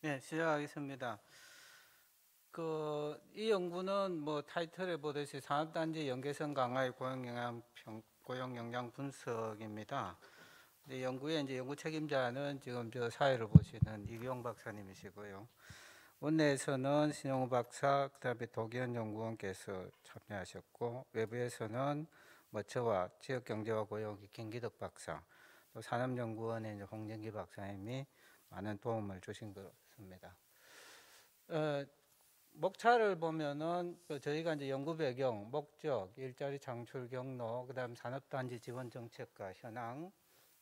네, 시작하겠습니다. 이 연구는 뭐 타이틀에 보듯이 산업단지 연계성 강화의 고용 영향 분석입니다. 이 연구의 이제 연구 책임자는 지금 저 사회를 보시는 이기용 박사님이시고요. 원내에서는 신용우 박사, 그다음에 도기현 연구원께서 참여하셨고, 외부에서는 뭐 저와 지역경제와 고용의 김기덕 박사, 또 산업연구원의 이제 홍정기 박사님이 많은 도움을 주신 것 같습니다. 목차를 보면은 저희가 이제 연구 배경, 목적, 일자리 창출 경로, 그다음 산업단지 지원 정책과 현황,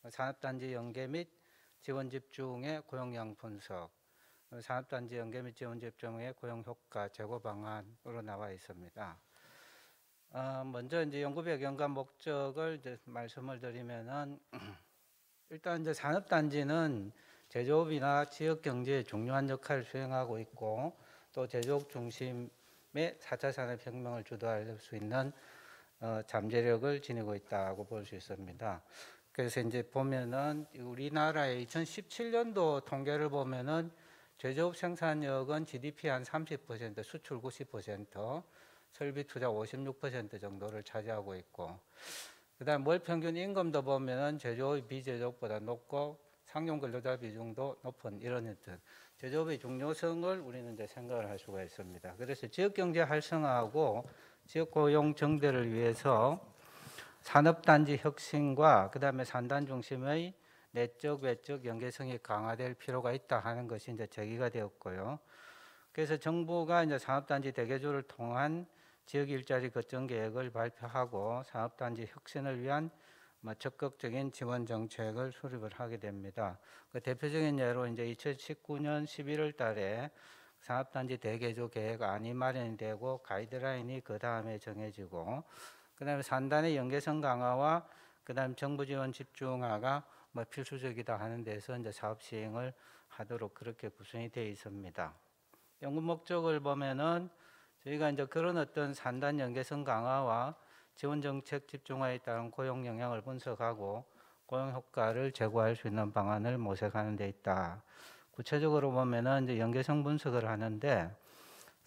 산업단지 연계 및 지원 집중의 고용량 분석, 산업단지 연계 및 지원 집중의 고용 효과 제고 방안으로 나와 있습니다. 먼저 이제 연구 배경과 목적을 이제 말씀을 드리면은 일단 이제 산업단지는 제조업이나 지역 경제에 중요한 역할을 수행하고 있고, 또 제조업 중심의 4차 산업혁명을 주도할 수 있는 잠재력을 지니고 있다고 볼 수 있습니다. 그래서 이제 보면은 우리나라의 2017년도 통계를 보면은 제조업 생산력은 GDP 한 30%, 수출 90%, 설비 투자 56% 정도를 차지하고 있고, 그다음 월 평균 임금도 보면은 제조업이 비제조업보다 높고 상용 근로자 비중도 높은 이런 제조업의 중요성을 우리는 이제 생각을 할 수가 있습니다. 그래서 지역 경제 활성화하고 지역 고용 증대를 위해서 산업단지 혁신과 그다음에 산단 중심의 내적 외적 연계성이 강화될 필요가 있다 하는 것이 이제 제기가 되었고요. 그래서 정부가 이제 산업단지 대개조를 통한 지역 일자리 거점 계획을 발표하고 산업단지 혁신을 위한 적극적인 지원 정책을 수립을 하게 됩니다. 그 대표적인 예로 이제 2019년 11월 달에 산업단지 대개조 계획안이 마련이 되고 가이드라인이 그 다음에 정해지고, 그다음에 산단의 연계성 강화와 그다음 정부 지원 집중화가 필수적이다 하는 데서 이제 사업 시행을 하도록 그렇게 구성이 되어 있습니다. 연구 목적을 보면은 저희가 이제 그런 어떤 산단 연계성 강화와 지원 정책 집중화에 따른 고용 영향을 분석하고 고용 효과를 제고할 수 있는 방안을 모색하는 데 있다. 구체적으로 보면은 이제 연계성 분석을 하는데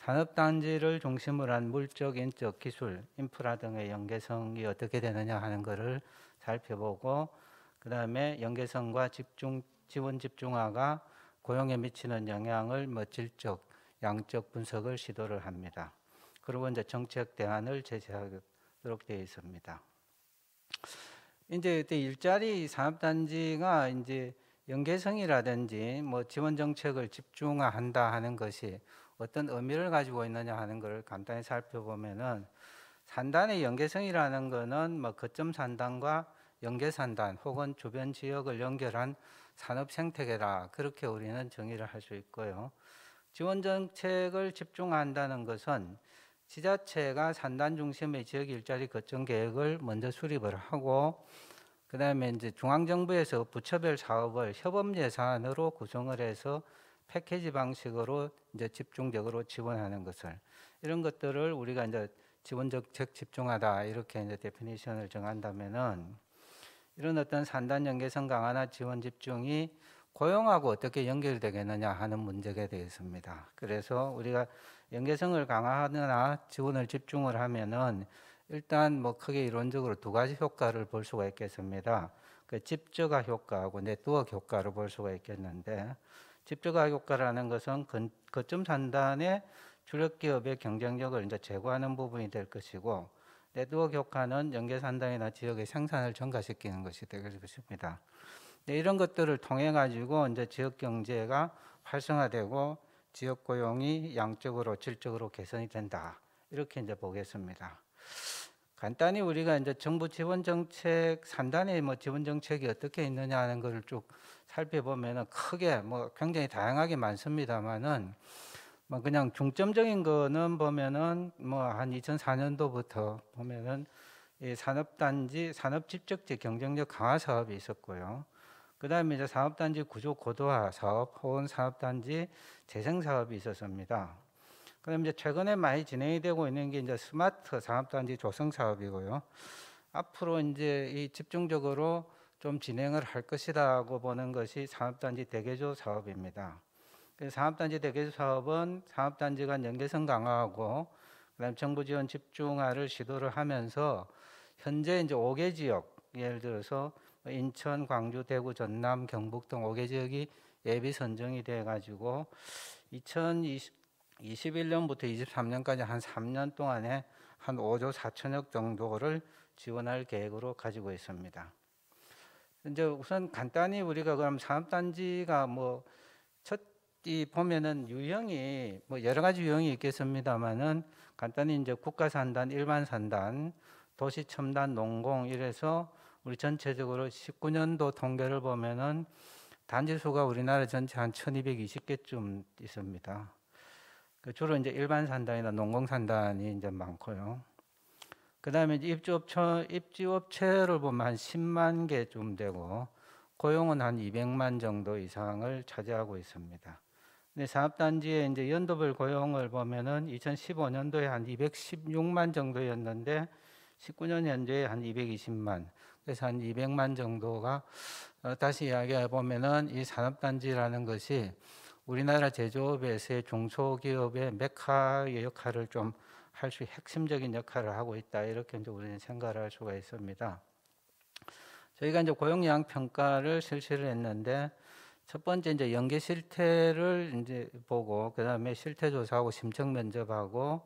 산업단지를 중심으로 한 물적, 인적, 기술, 인프라 등의 연계성이 어떻게 되느냐 하는 것을 살펴보고, 그 다음에 연계성과 지원 집중화가 고용에 미치는 영향을 질적, 양적 분석을 시도를 합니다. 그리고 이제 정책 대안을 제시하도록 되어 있습니다. 이제 일자리 산업단지가 이제 연계성이라든지 지원 정책을 집중화한다 하는 것이 어떤 의미를 가지고 있느냐 하는 것을 간단히 살펴보면은, 산단의 연계성이라는 것은 거점 산단과 연계 산단 혹은 주변 지역을 연결한 산업 생태계다, 그렇게 우리는 정의를 할 수 있고요. 지원 정책을 집중한다는 것은 지자체가 산단 중심의 지역 일자리 거점 계획을 먼저 수립을 하고, 그다음에 이제 중앙정부에서 부처별 사업을 협업 예산으로 구성을 해서 패키지 방식으로 이제 집중적으로 지원하는 것을, 이런 것들을 우리가 이제 지원 정책 집중하다 이렇게 이제 데피니션을 정한다면은, 이런 어떤 산단 연계성 강화나 지원 집중이 고용하고 어떻게 연결되겠느냐 하는 문제가 되겠습니다. 그래서 우리가 연계성을 강화하거나 지원을 집중을 하면은 일단 크게 이론적으로 두 가지 효과를 볼 수가 있겠습니다. 그 집적화 효과하고 네트워크 효과를 볼 수가 있겠는데, 집적화 효과라는 것은 거점 산단의 주력 기업의 경쟁력을 이제 제고하는 부분이 될 것이고, 네트워크 효과는 연계 산단이나 지역의 생산을 증가시키는 것이 될 것입니다. 이런 것들을 통해 가지고 이제 지역 경제가 활성화되고 지역 고용이 양적으로 질적으로 개선이 된다, 이렇게 이제 보겠습니다. 간단히 우리가 이제 정부 지원 정책 산단의 지원 정책이 어떻게 있느냐 하는 것을 쭉 살펴보면은 크게 굉장히 다양하게 많습니다만은 그냥 중점적인 거는 보면은 한 2004년도부터 보면은 이 산업단지 산업집적지 경쟁력 강화 사업이 있었고요. 그다음에 이제 산업단지 구조 고도화 사업 혹은 산업단지 재생 사업이 있었습니다. 그다음 이제 최근에 많이 진행이 되고 있는 게 이제 스마트 산업단지 조성 사업이고요. 앞으로 이제 이 집중적으로 좀 진행을 할 것이라고 보는 것이 산업단지 대개조 사업입니다. 산업단지 대개조 사업은 산업단지 간 연계성 강화하고 그다음 정부 지원 집중화를 시도를 하면서 현재 이제 5개 지역, 예를 들어서 인천, 광주, 대구, 전남, 경북 등 5개 지역이 예비 선정이 돼 가지고 2021년부터 23년까지 한 3년 동안에 한 5조 4천억 정도를 지원할 계획으로 가지고 있습니다. 이제 우선 간단히 우리가 그럼 산업단지가 이 보면은 유형이 여러 가지 유형이 있겠습니다만은 간단히 이제 국가산단, 일반산단, 도시첨단, 농공 이래서 우리 전체적으로 19년도 통계를 보면은 단지 수가 우리나라 전체 한 1220개쯤 있습니다. 주로 이제 일반산단이나 농공산단이 이제 많고요. 그 다음에 입주업체를 보면 한 10만 개쯤 되고 고용은 한 200만 정도 이상을 차지하고 있습니다. 근데 산업단지의 이제 연도별 고용을 보면은 2015년도에 한 216만 정도였는데 19년 현재에 한 220만, 그래서 한 200만 정도가 다시 이야기해 보면은 이 산업단지라는 것이 우리나라 제조업에서의 중소기업의 메카의 역할을 좀 할 수 핵심적인 역할을 하고 있다, 이렇게 이제 우리는 생각을 할 수가 있습니다. 저희가 이제 고용 영향 평가를 실시를 했는데 첫 번째 이제 연계 실태를 이제 보고 그다음에 실태 조사하고 심층 면접하고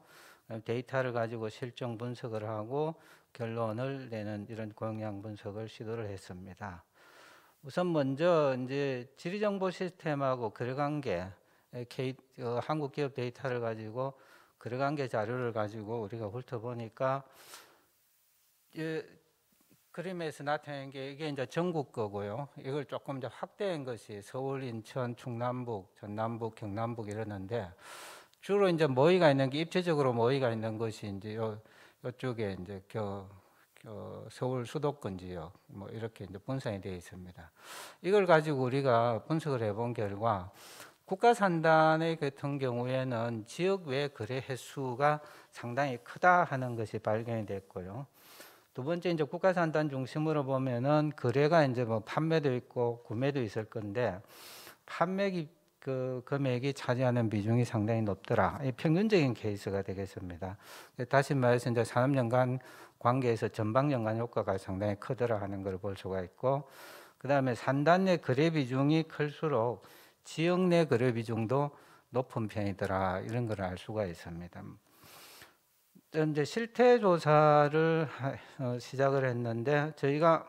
데이터를 가지고 실정 분석을 하고 결론을 내는 이런 고용 영향 분석을 시도를 했습니다. 우선 먼저 이제 지리정보 시스템하고 거래관계, 한국 기업 데이터를 가지고 거래관계 자료를 가지고 우리가 훑어보니까 그림에서 나타낸 게 이게 이제 전국 거고요. 이걸 조금 이제 확대한 것이 서울, 인천, 충남북, 전남북, 경남북 이러는데 주로 이제 모의가 있는 게 입체적으로 모의가 있는 것이 이제 요쪽에 이제 서울 수도권 지역 이렇게 이제 분산이 되어 있습니다. 이걸 가지고 우리가 분석을 해본 결과 국가산단의 같은 경우에는 지역 외 거래 횟수가 상당히 크다 하는 것이 발견이 됐고요. 두 번째 이제 국가산단 중심으로 보면은 거래가 이제 판매도 있고 구매도 있을 건데 판매 금액이 차지하는 비중이 상당히 높더라. 이 평균적인 케이스가 되겠습니다. 다시 말해서 이제 산업연관 관계에서 전방연관 효과가 상당히 크더라 하는 걸 볼 수가 있고, 그 다음에 산단 내 거래 비중이 클수록 지역 내 거래 비중도 높은 편이더라, 이런 걸 알 수가 있습니다. 이제 실태 조사를 시작을 했는데 저희가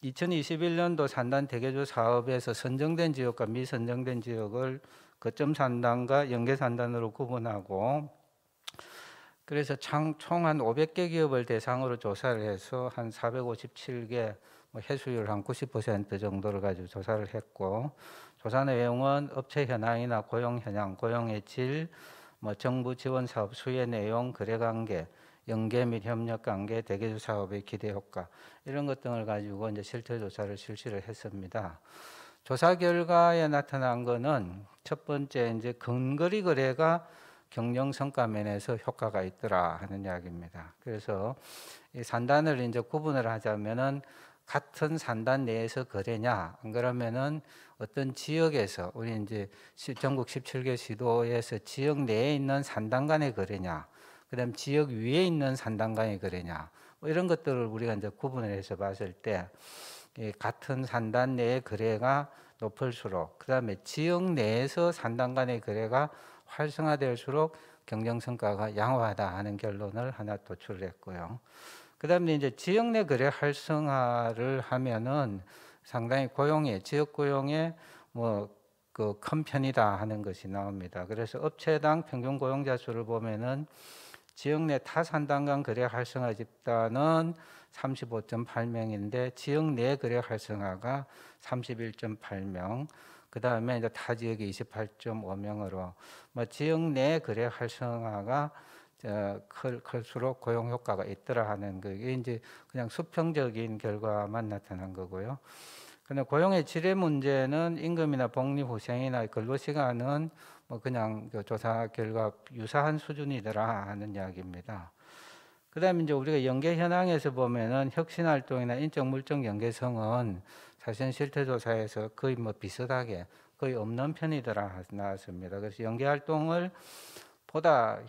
2021년도 산단 대개조 사업에서 선정된 지역과 미선정된 지역을 거점 산단과 연계 산단으로 구분하고, 그래서 총 한 500개 기업을 대상으로 조사를 해서 한 457개, 해수율 한 90% 정도를 가지고 조사를 했고, 조사 내용은 업체 현황이나 고용 현황, 고용의 질, 정부 지원 사업 수혜 내용, 거래 관계, 연계 및 협력 관계, 대개조 사업의 기대 효과, 이런 것 등을 가지고 이제 실태 조사를 실시를 했습니다. 조사 결과에 나타난 거는 첫 번째 이제 근거리 거래가 경영 성과 면에서 효과가 있더라 하는 이야기입니다. 그래서 이 산단을 이제 구분을 하자면은 같은 산단 내에서 거래냐, 안 그러면은 어떤 지역에서 우리 이제 전국 17개 시도에서 지역 내에 있는 산단 간의 거래냐, 그다음 지역 위에 있는 산단 간의 거래냐, 이런 것들을 우리가 이제 구분을 해서 봤을 때 같은 산단 내의 거래가 높을수록, 그다음에 지역 내에서 산단 간의 거래가 활성화될수록 경영 성과가 양호하다 하는 결론을 하나 도출했고요. 그다음에 이제 지역 내 거래 활성화를 하면은 상당히 지역 고용에 큰 편이다 하는 것이 나옵니다. 그래서 업체당 평균 고용자 수를 보면은 지역 내 타 산단 간 거래 활성화 집단은 35.8명인데 지역 내 거래 활성화가 31.8명, 그 다음에 이제 타 지역이 28.5명으로 지역 내 거래 활성화가 클수록 고용 효과가 있더라 하는 거, 이게 이제 그냥 수평적인 결과만 나타난 거고요. 근데 고용의 질의 문제는 임금이나 복리후생이나 근로시간은 그냥 조사 결과 유사한 수준이더라 하는 이야기입니다. 그다음에 이제 우리가 연계 현황에서 보면은 혁신활동이나 인적 물적 연계성은 사실 실태 조사에서 거의 비슷하게 거의 없는 편이더라 나왔습니다. 그래서 연계 활동을 보다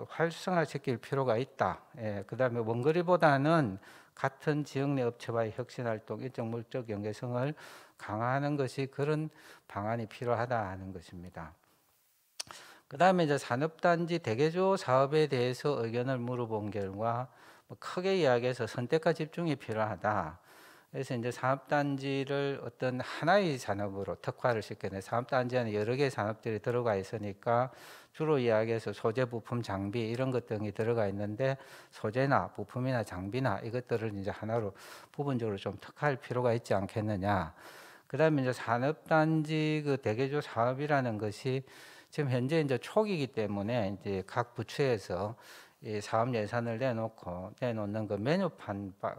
활성화시킬 필요가 있다. 예, 그다음에 원거리보다는 같은 지역 내 업체와의 혁신 활동, 인적 물적 연계성을 강화하는 것이 그런 방안이 필요하다 하는 것입니다. 그다음에 이제 산업단지 대개조 사업에 대해서 의견을 물어본 결과 크게 이야기해서 선택과 집중이 필요하다. 그래서 이제 산업단지를 어떤 하나의 산업으로 특화를 시켜내. 산업단지 안에 여러 개의 산업들이 들어가 있으니까 주로 이야기해서 소재, 부품, 장비 이런 것 등이 들어가 있는데 소재나 부품이나 장비나 이것들을 이제 하나로 부분적으로 좀 특화할 필요가 있지 않겠느냐. 그다음에 이제 산업단지 그 대개조 사업이라는 것이 지금 현재 이제 초기이기 때문에 이제 각 부처에서 이 사업 예산을 내놓는 그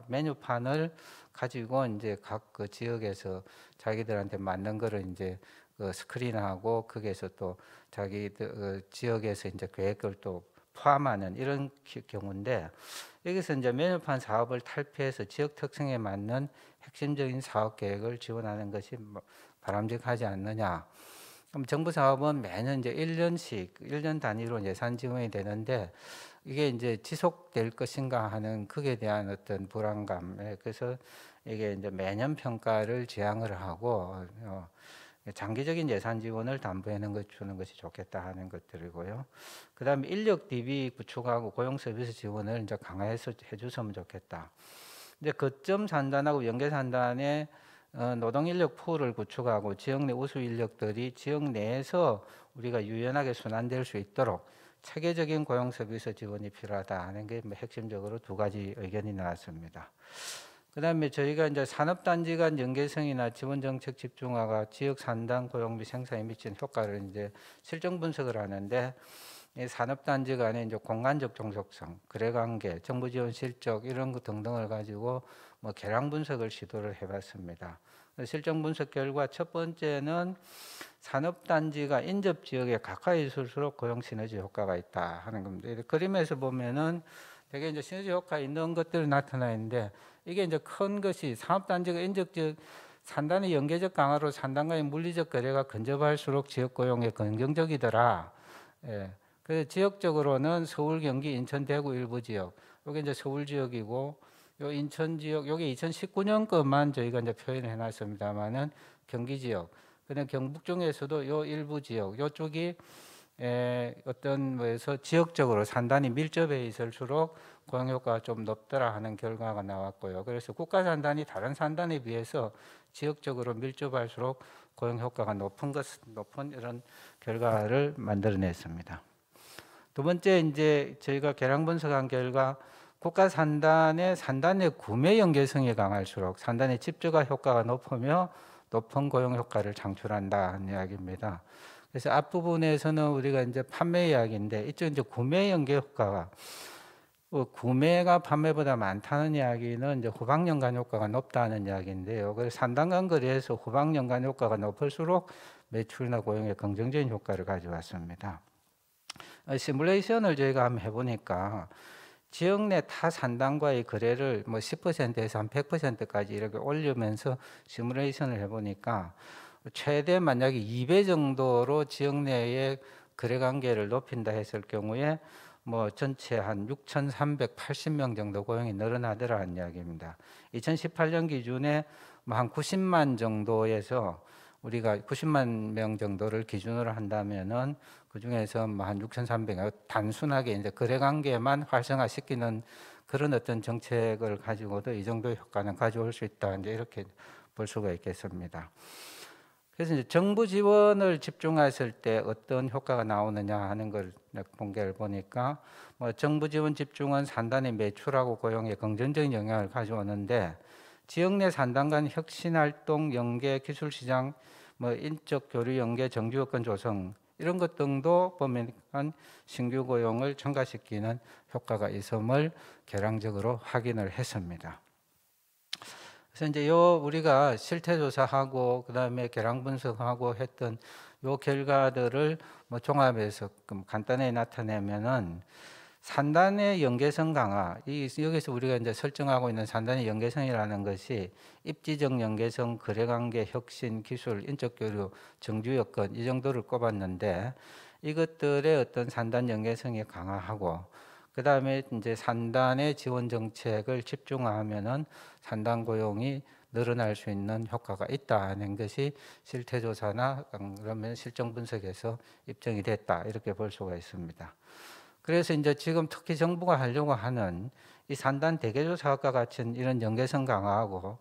메뉴판을 가지고 이제 각 그 지역에서 자기들한테 맞는 거를 이제 그 스크린하고 거기에서 또 자기들 지역에서 이제 계획을 또 포함하는 이런 경우인데 여기서 이제 메뉴판 사업을 탈피해서 지역 특성에 맞는 핵심적인 사업 계획을 지원하는 것이 바람직하지 않느냐. 그럼 정부 사업은 매년 이제 1년 단위로 예산 지원이 되는데 이게 이제 지속될 것인가 하는 것에 대한 어떤 불안감. 그래서 이게 이제 매년 평가를 지향을 하고 장기적인 예산 지원을 담보하는 것 주는 것이 좋겠다 하는 것들이고요. 그다음에 인력 DB 구축하고 고용 서비스 지원을 이제 강화해서 해줬으면 좋겠다. 이제 거점 산단하고 연계 산단에 노동 인력 풀을 구축하고 지역 내 우수 인력들이 지역 내에서 우리가 유연하게 순환될 수 있도록 체계적인 고용 서비스 지원이 필요하다 하는 게 핵심적으로 두 가지 의견이 나왔습니다. 그다음에 저희가 이제 산업단지 간 연계성이나 지원정책 집중화가 지역 산단 고용 및 생산에 미친 효과를 이제 실정 분석을 하는데 이 산업단지 간의 이제 공간적 종속성, 거래관계, 정부 지원 실적 이런 것 등등을 가지고 계량 분석을 시도를 해봤습니다. 실정 분석 결과 첫 번째는 산업단지가 인접 지역에 가까이 있을수록 고용 시너지 효과가 있다 하는 겁니다. 그림에서 보면은 되게 이제 시너지 효과 있는 것들이 나타나 있는데 이게 이제 큰 것이 산업단지가 인접 지역 산단의 연계적 강화로 산단과의 물리적 거래가 근접할수록 지역 고용에 긍정적이더라. 예. 그래서 지역적으로는 서울, 경기, 인천, 대구 일부 지역, 여기 이제 서울 지역이고, 요 인천 지역, 여기 2019년 것만 저희가 이제 표현해 놨습니다만은 경기 지역, 그다음 경북 중에서도 요 일부 지역, 요쪽이 어떤 뭐에서 지역적으로 산단이 밀접해 있을수록 고용 효과가 좀 높더라 하는 결과가 나왔고요. 그래서 국가 산단이 다른 산단에 비해서 지역적으로 밀접할수록 고용 효과가 높은 이런 결과를 만들어냈습니다. 두 번째 이제 저희가 계량 분석한 결과 국가 산단의 구매 연계성이 강할수록 산단의 집중화 효과가 높으며 높은 고용 효과를 창출한다는 이야기입니다. 그래서 앞부분에서는 우리가 이제 판매 이야기인데 이쪽 이제 구매 연계 효과가 구매가 판매보다 많다는 이야기는 이제 후방 연관 효과가 높다는 이야기인데요. 그래서 산단 간 거래에서 후방 연관 효과가 높을수록 매출이나 고용에 긍정적인 효과를 가져왔습니다. 시뮬레이션을 저희가 한번 해보니까 지역 내 타 산단과의 거래를 10%에서 한 100%까지 이렇게 올리면서 시뮬레이션을 해보니까 최대 만약에 2배 정도로 지역 내의 거래 관계를 높인다 했을 경우에 전체 한 6,380명 정도 고용이 늘어나더라는 이야기입니다. 2018년 기준에 한 90만 정도에서 우리가 90만 명 정도를 기준으로 한다면은 그 중에서 한 6,300, 단순하게 이제 거래 관계만 활성화시키는 그런 어떤 정책을 가지고도 이 정도의 효과는 가져올 수 있다. 이제 이렇게 볼 수가 있겠습니다. 그래서 이제 정부 지원을 집중했을 때 어떤 효과가 나오느냐 하는 걸 통계를 보니까 정부 지원 집중은 산단의 매출하고 고용에 긍정적인 영향을 가져오는데 지역 내 산단 간 혁신 활동, 연계, 기술 시장, 인적 교류 연계, 정주 여건 조성 이런 것 등도 보면 신규 고용을 증가시키는 효과가 있음을 계량적으로 확인을 했습니다. 그래서 이제 우리가 실태 조사하고 그다음에 계량 분석하고 했던 요 결과들을 종합해서 간단히 나타내면은 산단의 연계성 강화, 여기서 우리가 이제 설정하고 있는 산단의 연계성이라는 것이 입지적 연계성, 거래관계, 혁신, 기술, 인적 교류, 정주 여건 이 정도를 꼽았는데 이것들의 어떤 산단 연계성이 강화하고 그 다음에 이제 산단의 지원 정책을 집중화하면은 산단 고용이 늘어날 수 있는 효과가 있다는 것이 실태조사나 그러면 실정 분석에서 입증이 됐다 이렇게 볼 수가 있습니다. 그래서 이제 지금 특히 정부가 하려고 하는 이 산단 대개조 사업과 같은 이런 연계성 강화하고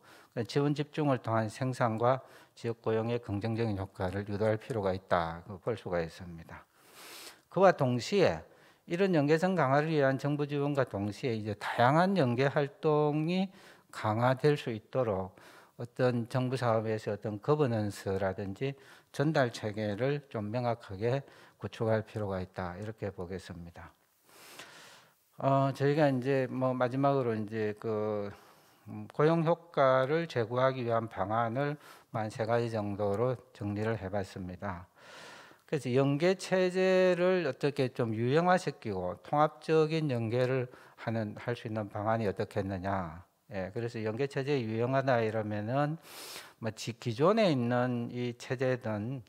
지원 집중을 통한 생산과 지역 고용의 긍정적인 효과를 유도할 필요가 있다 볼 수가 있습니다. 그와 동시에 이런 연계성 강화를 위한 정부 지원과 동시에 이제 다양한 연계 활동이 강화될 수 있도록 어떤 정부 사업에서 어떤 거버넌스라든지 전달 체계를 좀 명확하게 구축할 필요가 있다 이렇게 보겠습니다. 저희가 이제 뭐 마지막으로 이제 그 고용 효과를 제고하기 위한 방안을 한 3가지 정도로 정리를 해봤습니다. 그래서 연계 체제를 어떻게 좀 유형화시키고 통합적인 연계를 할 수 있는 방안이 어떻겠느냐. 예, 그래서 연계 체제 유형화다 이러면은 뭐 기존에 있는 이 체제든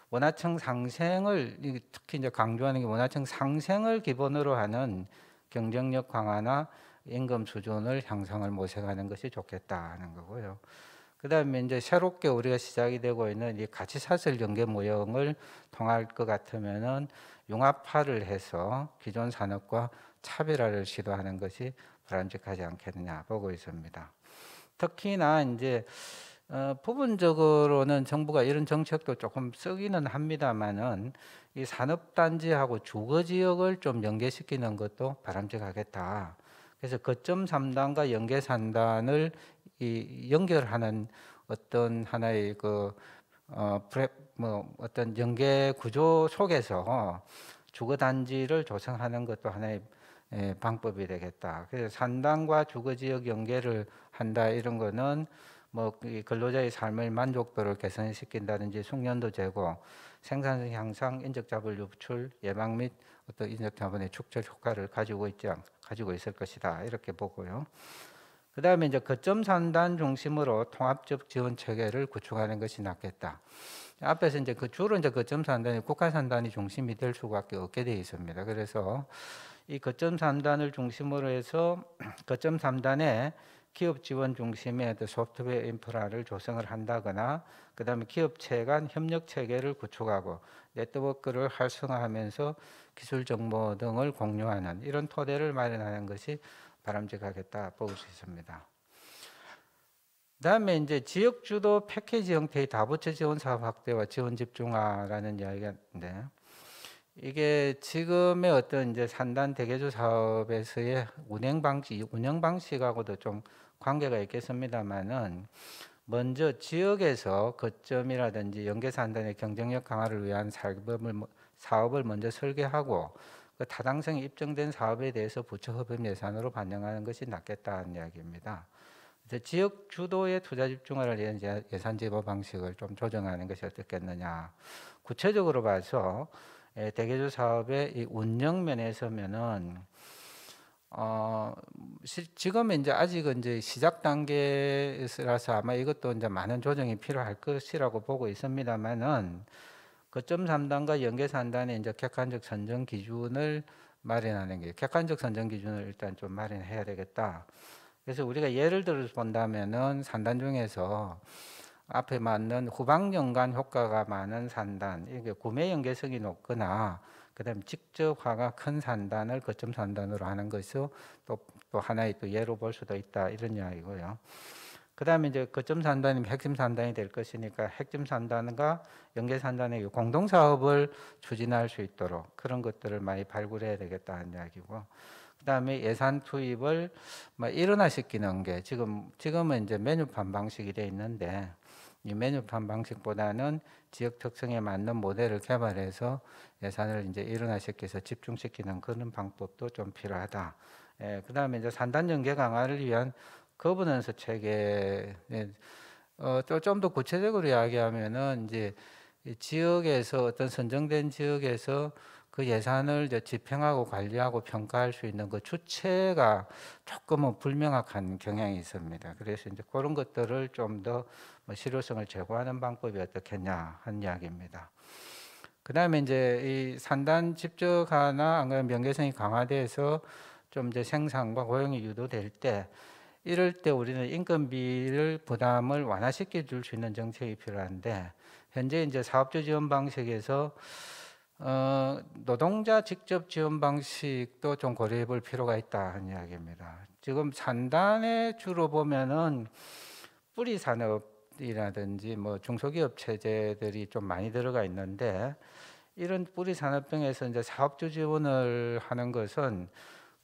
원화청 상생을 특히 이제 강조하는 게 원화청 상생을 기본으로 하는 경쟁력 강화나 임금 수준을 향상을 모색하는 것이 좋겠다 하는 거고요. 그다음에 이제 새롭게 우리가 시작이 되고 있는 이 가치사슬 연계 모형을 통할 것 같으면은 융합화를 해서 기존 산업과 차별화를 시도하는 것이 바람직하지 않겠느냐 보고 있습니다. 특히나 이제 부분적으로는 정부가 이런 정책도 조금 쓰기는 합니다만은 이 산업단지하고 주거지역을 좀 연계시키는 것도 바람직하겠다. 그래서 거점 3단과 연계 3단을 연결하는 어떤 하나의 어떤 연계 구조 속에서 주거단지를 조성하는 것도 하나의 방법이 되겠다. 그래서 산단과 주거지역 연계를 한다 이런 거는 뭐 근로자의 삶의 만족도를 개선시킨다든지 숙련도 제고, 생산성 향상, 인적자본 유출 예방 및 어떤 인적자본의 축적 효과를 가지고 있을 것이다 이렇게 보고요. 그 다음에 이제 거점 산단 중심으로 통합적 지원 체계를 구축하는 것이 낫겠다. 앞에서 이제 주로 이제 거점 산단이 국가 산단이 중심이 될 수밖에 없게 되어 있습니다. 그래서 이 거점 3단을 중심으로 해서 거점 3단에 기업 지원 중심의 소프트웨어 인프라를 조성을 한다거나 그 다음에 기업체 간 협력 체계를 구축하고 네트워크를 활성화하면서 기술 정보 등을 공유하는 이런 토대를 마련하는 것이 바람직하겠다 볼 수 있습니다. 그다음에 이제 지역 주도 패키지 형태의 다부처 지원 사업 확대와 지원 집중화라는 이야기가 있는데, 이게 지금의 어떤 이제 산단 대개조 사업에서의 운영 방식하고도 좀 관계가 있겠습니다만은, 먼저 지역에서 거점이라든지 연계 산단의 경쟁력 강화를 위한 사업을 먼저 설계하고 그 타당성이 입증된 사업에 대해서 부처 허브 예산으로 반영하는 것이 낫겠다는 이야기입니다. 지역 주도의 투자 집중화를 위한 예산 지급 방식을 좀 조정하는 것이 어떻겠느냐. 구체적으로 봐서 대개조 사업의 이 운영 면에서면은 지금은 이제 아직은 이제 시작 단계라서 아마 이것도 이제 많은 조정이 필요할 것이라고 보고 있습니다만은 거점 3단과 연계 3단의 이제 객관적 선정 기준을 마련하는 게, 객관적 선정 기준을 일단 좀 마련해야 되겠다. 그래서 우리가 예를 들어서 본다면은 산단 중에서 앞에 맞는 후방 연관 효과가 많은 산단, 이게 구매 연계성이 높거나 그다음에 직접화가 큰 산단을 거점 산단으로 하는 것이 또 하나의 또 예로 볼 수도 있다 이런 이야기고요. 그다음에 이제 거점 산단이 핵심 산단이 될 것이니까 핵심 산단과 연계 산단의 공동 사업을 추진할 수 있도록 그런 것들을 많이 발굴해야 되겠다는 이야기고. 그다음에 예산 투입을 일원화시키는 게 지금은 이제 메뉴판 방식이 돼 있는데, 이 메뉴판 방식보다는 지역 특성에 맞는 모델을 개발해서 예산을 이제 일원화시켜서 집중시키는 그런 방법도 좀 필요하다. 그다음에 이제 산단 연계 강화를 위한 거버넌스 체계, 또 좀 더 구체적으로 이야기하면은 이제 지역에서 어떤 선정된 지역에서 그 예산을 이제 집행하고 관리하고 평가할 수 있는 그 주체가 조금은 불명확한 경향이 있습니다. 그래서 이제 그런 것들을 좀 더 실효성을 제고하는 방법이 어떻겠냐 하는 이야기입니다. 그 다음에 이제 이 산단 집적화나 안 그러면 명계성이 강화돼서 좀 이제 생산과 고용이 유도될 때 이럴 때 우리는 인건비를 부담을 완화시켜 줄 수 있는 정책이 필요한데 현재 이제 사업주 지원 방식에서 노동자 직접 지원 방식도 좀 고려해 볼 필요가 있다 하는 이야기입니다. 지금 산단에 주로 보면은 뿌리 산업이라든지 뭐 중소기업 체제들이 좀 많이 들어가 있는데 이런 뿌리 산업등에서 이제 사업주 지원을 하는 것은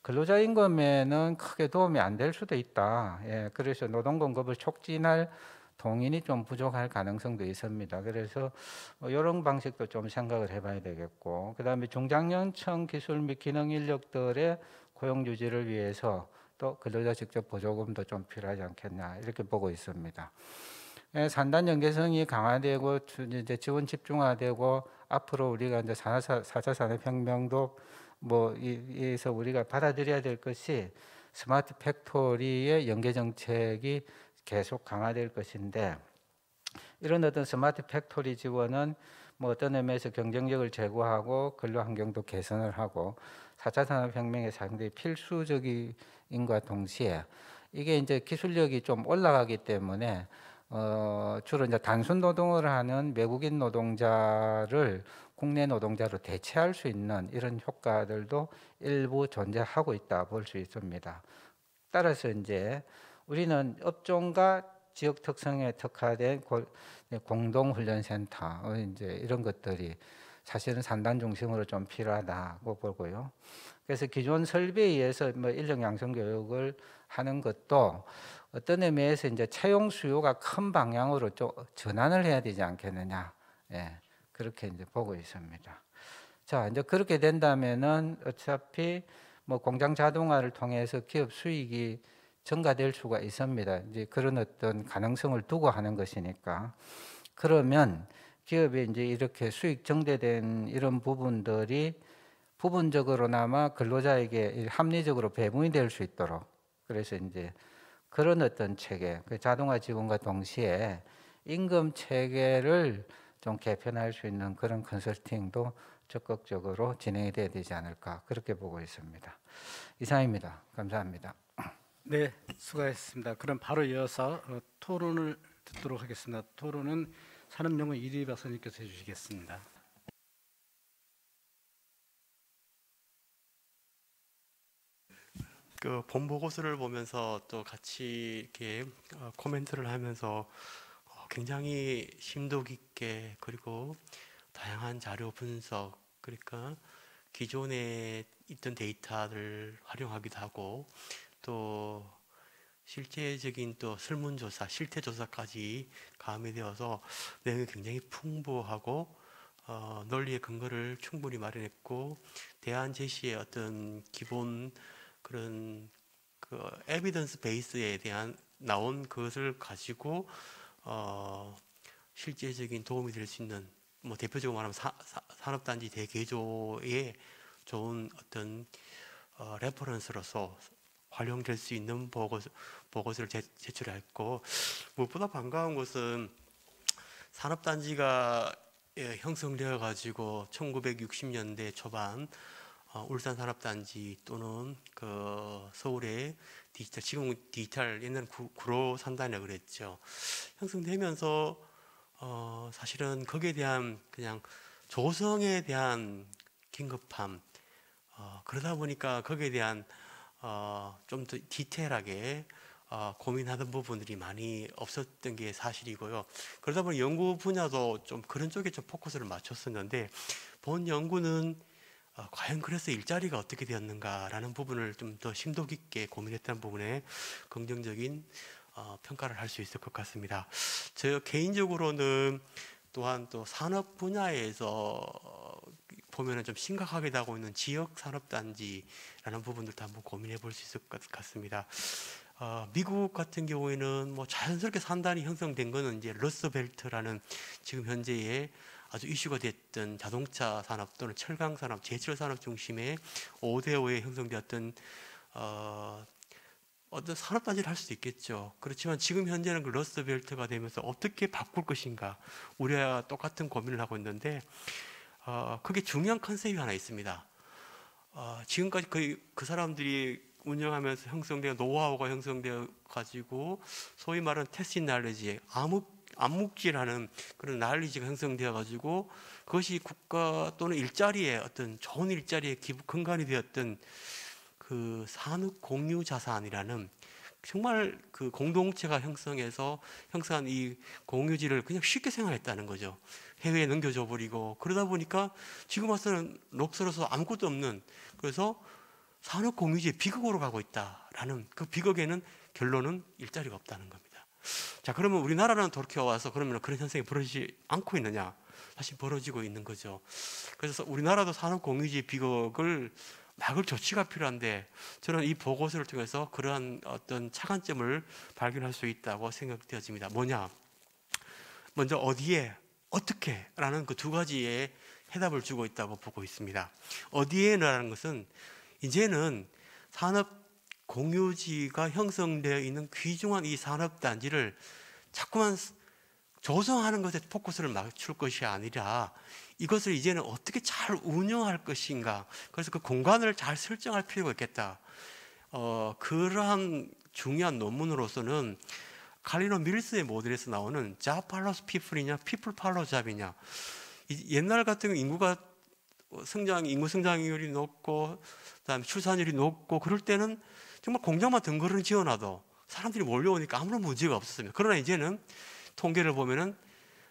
근로자 임금에는 크게 도움이 안 될 수도 있다. 예, 그래서 노동 공급을 촉진할 동인이 좀 부족할 가능성도 있습니다. 그래서 이런 방식도 좀 생각을 해봐야 되겠고, 그 다음에 중장년층 기술 및 기능 인력들의 고용 유지를 위해서 또 근로자 직접 보조금도 좀 필요하지 않겠냐 이렇게 보고 있습니다. 예, 산단 연계성이 강화되고 이제 지원 집중화되고 앞으로 우리가 이제 4차 산업혁명도 이에서 우리가 받아들여야 될 것이 스마트 팩토리의 연계 정책이 계속 강화될 것인데 이런 어떤 스마트 팩토리 지원은 뭐 어떤 의미에서 경쟁력을 제고하고 근로 환경도 개선을 하고 4차 산업혁명의 상당히 필수적인과 동시에 이게 이제 기술력이 좀 올라가기 때문에 주로 이제 단순 노동을 하는 외국인 노동자를 국내 노동자로 대체할 수 있는 이런 효과들도 일부 존재하고 있다 볼 수 있습니다. 따라서 이제 우리는 업종과 지역 특성에 특화된 공동훈련센터 이제 이런 것들이 사실은 산단 중심으로 좀 필요하다고 보고요. 그래서 기존 설비에 의해서 뭐 인력 양성 교육을 하는 것도 어떤 의미에서 이제 채용 수요가 큰 방향으로 좀 전환을 해야 되지 않겠느냐. 예, 그렇게 이제 보고 있습니다. 자, 이제 그렇게 된다면은 어차피 뭐 공장 자동화를 통해서 기업 수익이 증가될 수가 있습니다. 이제 그런 어떤 가능성을 두고 하는 것이니까. 그러면 기업이 이제 이렇게 수익 증대된 이런 부분들이 부분적으로나마 근로자에게 합리적으로 배분이 될 수 있도록 그래서 이제 그런 어떤 체계, 그 자동화 지원과 동시에 임금 체계를 좀 개편할 수 있는 그런 컨설팅도 적극적으로 진행이 돼야 되지 않을까 그렇게 보고 있습니다. 이상입니다. 감사합니다. 네, 수고하셨습니다. 그럼 바로 이어서 토론을 듣도록 하겠습니다. 토론은 산업연구원 이리 박사님께서 해주시겠습니다. 그 본보고서를 보면서 또 같이 이렇게 코멘트를 하면서 굉장히 심도 깊게 그리고 다양한 자료 분석 그러니까 기존에 있던 데이터를 활용하기도 하고 또 실제적인 또 설문조사, 실태조사까지 가미되어서 내용이 굉장히 풍부하고 논리의 근거를 충분히 마련했고 대안 제시의 어떤 기본 그런 그 에비던스 베이스에 대한 나온 것을 가지고 실제적인 도움이 될 수 있는 뭐 대표적으로 말하면 산업단지 대개조에 좋은 어떤 레퍼런스로서 활용될 수 있는 보고서를 제출했고 무엇보다 반가운 것은 산업단지가 형성되어 가지고 1960년대 초반 울산 산업단지 또는 그 서울의 디지털 지금 디지털 옛날 구로 산단이라고 그랬죠. 형성되면서 사실은 거기에 대한 그냥 조성에 대한 긴급함 그러다 보니까 거기에 대한 좀 더 디테일하게 고민하던 부분들이 많이 없었던 게 사실이고요. 그러다 보니 연구 분야도 좀 그런 쪽에 좀 포커스를 맞췄었는데 본 연구는 과연 그래서 일자리가 어떻게 되었는가라는 부분을 좀 더 심도 깊게 고민했다는 부분에 긍정적인 평가를 할 수 있을 것 같습니다. 저 개인적으로는 또한 또 산업 분야에서 보면은 좀 심각하게 나오고 있는 지역 산업단지라는 부분들도 한번 고민해 볼 수 있을 것 같습니다. 미국 같은 경우에는 뭐 자연스럽게 산단이 형성된 거는 이제 러스트벨트라는 지금 현재의 아주 이슈가 됐던 자동차 산업 또는 철강 산업, 제철 산업 중심의 5대5에 형성되었던 어떤 산업단지를 할 수도 있겠죠. 그렇지만 지금 현재는 그 러스트벨트가 되면서 어떻게 바꿀 것인가 우리와 똑같은 고민을 하고 있는데 그게 중요한 컨셉이 하나 있습니다. 지금까지 거의 그 사람들이 운영하면서 형성된 노하우가 형성되어 가지고 소위 말하는 테스트 날리지 암묵지라는 그런 날리지가 형성되어 가지고 그것이 국가 또는 일자리에 어떤 좋은 일자리의 근간이 되었던 그 산업 공유 자산이라는 정말 그 공동체가 형성해서 형성한 이 공유지를 그냥 쉽게 생각했다는 거죠. 해외에 넘겨줘 버리고 그러다 보니까 지금 와서는 녹슬어서 아무것도 없는, 그래서 산업 공유지의 비극으로 가고 있다라는 그 비극에는 결론은 일자리가 없다는 겁니다. 자, 그러면 우리나라는 돌이켜와서 그러면 그런 현상이 벌어지지 않고 있느냐? 사실 벌어지고 있는 거죠. 그래서 우리나라도 산업 공유지 비극을 막을 조치가 필요한데 저는 이 보고서를 통해서 그러한 어떤 차관점을 발견할 수 있다고 생각되어집니다. 뭐냐? 먼저 어디에, 어떻게 라는 그 두 가지의 해답을 주고 있다고 보고 있습니다. 어디에라는 것은 이제는 산업 공유지가 형성되어 있는 귀중한 이 산업단지를 자꾸만 조성하는 것에 포커스를 맞출 것이 아니라 이것을 이제는 어떻게 잘 운영할 것인가, 그래서 그 공간을 잘 설정할 필요가 있겠다. 그러한 중요한 논문으로서는 칼리노 밀스의 모델에서 나오는 Job follows people이냐 People follow job이냐, 옛날 같은 경우 인구가 인구 성장률이 높고 그다음에 출산율이 높고 그럴 때는 정말 공장만 덩그러니 지어놔도 사람들이 몰려오니까 아무런 문제가 없었습니다. 그러나 이제는 통계를 보면은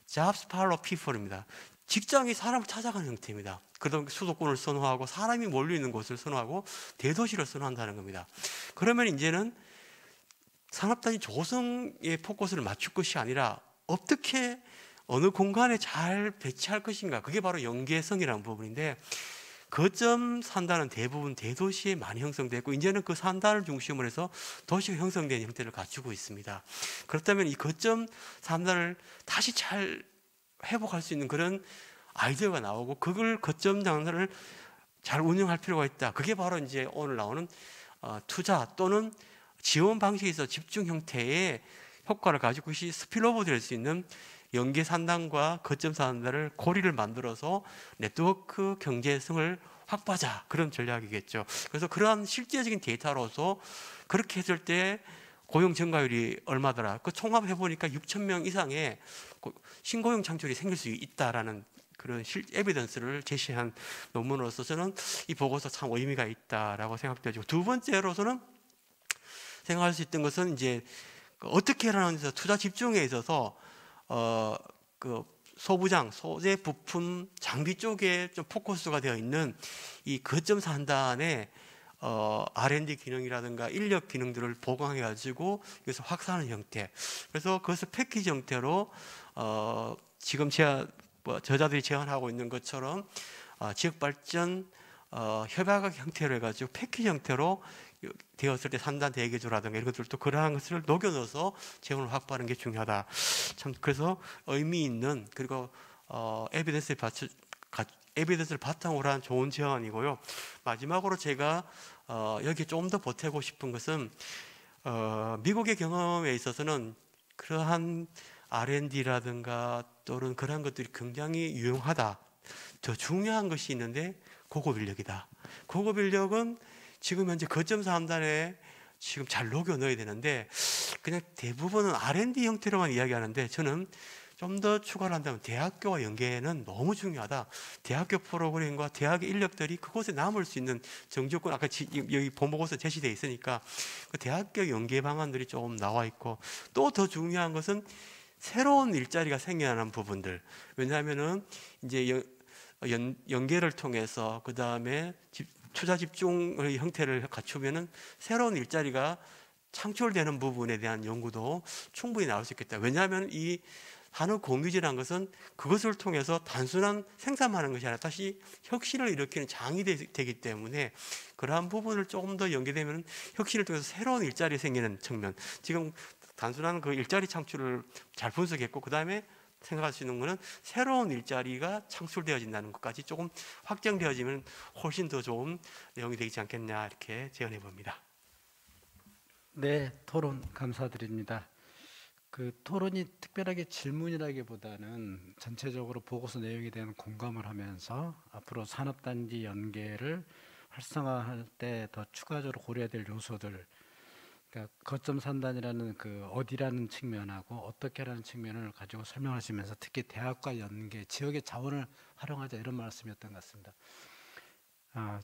Jobs follow people입니다. 직장이 사람을 찾아가는 형태입니다. 그러다 수도권을 선호하고 사람이 몰려있는 곳을 선호하고 대도시를 선호한다는 겁니다. 그러면 이제는 산업단지 조성에 포커스를 맞출 것이 아니라 어떻게 어느 공간에 잘 배치할 것인가, 그게 바로 연계성이라는 부분인데 거점 산단은 대부분 대도시에 많이 형성되고 이제는 그 산단을 중심으로 해서 도시가 형성된 형태를 갖추고 있습니다. 그렇다면 이 거점 산단을 다시 잘 회복할 수 있는 그런 아이디어가 나오고 그걸 거점 장사를 잘 운영할 필요가 있다. 그게 바로 이제 오늘 나오는 투자 또는 지원 방식에서 집중 형태의 효과를 가지고 그것이 스필오버 될 수 있는 연계 산단과 거점 산단을 고리를 만들어서 네트워크 경제성을 확보하자, 그런 전략이겠죠. 그래서 그러한 실제적인 데이터로서 그렇게 했을 때 고용 증가율이 얼마더라, 그 총합해 보니까 6,000명 이상의 신고용 창출이 생길 수 있다라는 그런 에비던스를 제시한 논문으로서 저는 이 보고서 참 의미가 있다라고 생각되죠. 두 번째로서는 생각할 수 있던 것은 이제 어떻게 하라는 데서 투자 집중에 있어서 그 소부장, 소재, 부품, 장비 쪽에 좀 포커스가 되어 있는 이 거점 산단의 R&D 기능이라든가 인력 기능들을 보강해 가지고 여기서 확산하는 형태. 그래서 그것을 패키지 형태로 지금 저자들이 제안하고 있는 것처럼 지역 발전 협약 형태로 해가지고 패키지 형태로 되었을 때 산단 대개조라든가 이런 것들도 그러한 것을 녹여 넣어서 재원을 확보하는 게 중요하다. 참 그래서 의미 있는, 그리고 에비던스를 바탕으로 한 좋은 제안이고요. 마지막으로 제가 여기 좀 더 보태고 싶은 것은 미국의 경험에 있어서는 그러한 R&D라든가 또는 그러한 것들이 굉장히 유용하다. 더 중요한 것이 있는데 고급 인력이다. 고급 인력은 지금 현재 거점 산단에 지금 잘 녹여 넣어야 되는데 그냥 대부분은 R&D 형태로만 이야기하는데 저는 좀 더 추가를 한다면 대학교와 연계는 너무 중요하다. 대학교 프로그램과 대학의 인력들이 그곳에 남을 수 있는 정조건, 아까 여기 본보고서 제시되어 있으니까 그 대학교 연계 방안들이 좀 나와 있고, 또 더 중요한 것은 새로운 일자리가 생겨나는 부분들. 왜냐하면은 이제 연계를 통해서 그 다음에 투자 집중의 형태를 갖추면은 새로운 일자리가 창출되는 부분에 대한 연구도 충분히 나올 수 있겠다. 왜냐하면 이 산업 공유지라는 것은 그것을 통해서 단순한 생산하는 것이 아니라 다시 혁신을 일으키는 장이 되기 때문에 그러한 부분을 조금 더 연계되면 혁신을 통해서 새로운 일자리 생기는 측면, 지금 단순한 그 일자리 창출을 잘 분석했고 그 다음에 생각할 수 있는 것은 새로운 일자리가 창출되어진다는 것까지 조금 확정되어지면 훨씬 더 좋은 내용이 되지 않겠냐 이렇게 제안해 봅니다. 네, 토론 감사드립니다. 그 토론이 특별하게 질문이라기보다는 전체적으로 보고서 내용에 대한 공감을 하면서 앞으로 산업단지 연계를 활성화할 때 더 추가적으로 고려해야 될 요소들, 그러니까 거점 산단이라는 그 어디라는 측면하고 어떻게라는 측면을 가지고 설명하시면서 특히 대학과 연계, 지역의 자원을 활용하자 이런 말씀이었던 것 같습니다.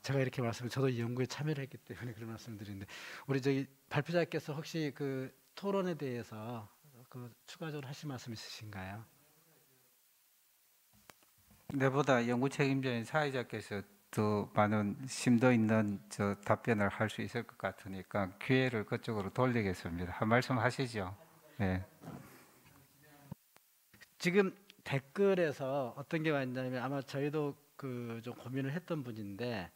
제가 이렇게 저도 이 연구에 참여를 했기 때문에 그런 말씀드리는데 우리 저기 발표자께서 혹시 그 토론에 대해서 그 추가적으로 하실 말씀 있으신가요? 내보다 연구 책임자인 사회자께서 더 많은 심도 있는 답변을 할 수 있을 것 같으니까 기회를 그쪽으로 돌리겠습니다. 한 말씀 하시죠. 네. 지금 댓글에서 어떤 게 왔냐면 아마 저희도 그 좀 고민을 했던 분인데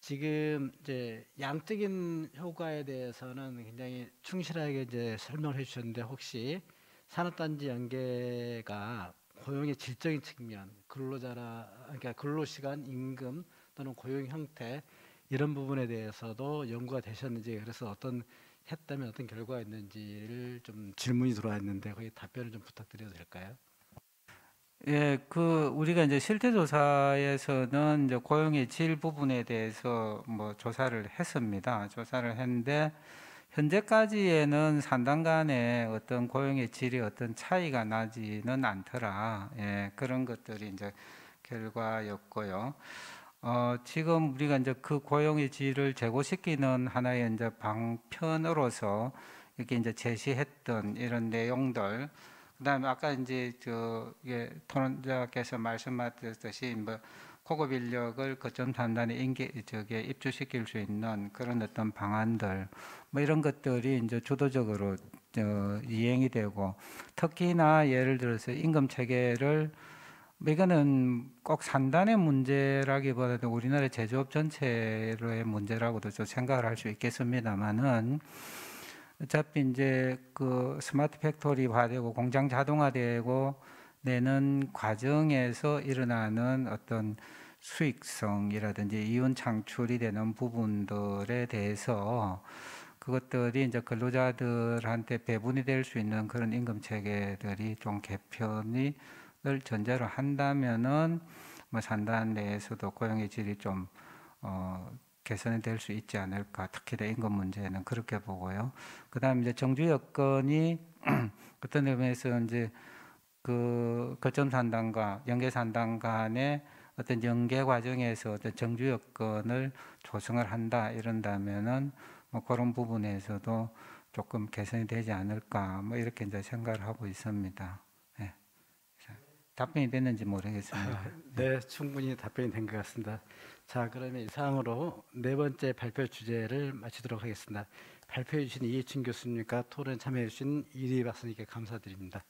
지금 이제 양적인 효과에 대해서는 굉장히 충실하게 이제 설명을 해주셨는데 혹시 산업단지 연계가 고용의 질적인 측면, 그러니까 근로시간, 임금 또는 고용 형태 이런 부분에 대해서도 연구가 되셨는지 그래서 했다면 어떤 결과가 있는지를 좀 질문이 들어와 있는데 거기 답변을 좀 부탁드려도 될까요? 예, 우리가 이제 실태 조사에서는 이제 고용의 질 부분에 대해서 뭐 조사를 했습니다. 조사를 했는데 현재까지에는 산단 간에 어떤 고용의 질이 어떤 차이가 나지는 않더라. 예, 그런 것들이 이제 결과였고요. 지금 우리가 이제 그 고용의 질을 제고시키는 하나의 이제 방편으로서 이렇게 이제 제시했던 이런 내용들, 그다음에 아까 이제 토론자께서 말씀하셨듯이 뭐 고급 인력을 거점 단단에 입주시킬 수 있는 그런 어떤 방안들, 뭐 이런 것들이 이제 주도적으로 이행이 되고, 특히나 예를 들어서 임금 체계를 뭐 이거는 꼭 산단의 문제라기보다도 우리나라 제조업 전체의 문제라고도 좀 생각을 할 수 있겠습니다만은 어차피 이제 그 스마트 팩토리화되고 공장 자동화되고 내는 과정에서 일어나는 어떤 수익성이라든지 이윤 창출이 되는 부분들에 대해서 그것들이 이제 근로자들한테 배분이 될 수 있는 그런 임금 체계들이 좀 개편을 전제로 한다면은 뭐 산단 내에서도 고용의 질이 좀 개선이 될 수 있지 않을까. 특히 임금 문제는 그렇게 보고요. 그다음 이제 정주 여건이 어떤 의미에서 이제 그 거점 산단과 연계 산단 간의 어떤 연계 과정에서 어떤 정주 여건을 조성을 한다 이런다면은 뭐 그런 부분에서도 조금 개선이 되지 않을까. 뭐 이렇게 이제 생각을 하고 있습니다. 네. 답변이 됐는지 모르겠습니다. 네, 충분히 답변이 된 것 같습니다. 자, 그러면 이상으로 네 번째 발표 주제를 마치도록 하겠습니다. 발표해 주신 이해춘 교수님과 토론에 참여해 주신 이리 박사님께 감사드립니다.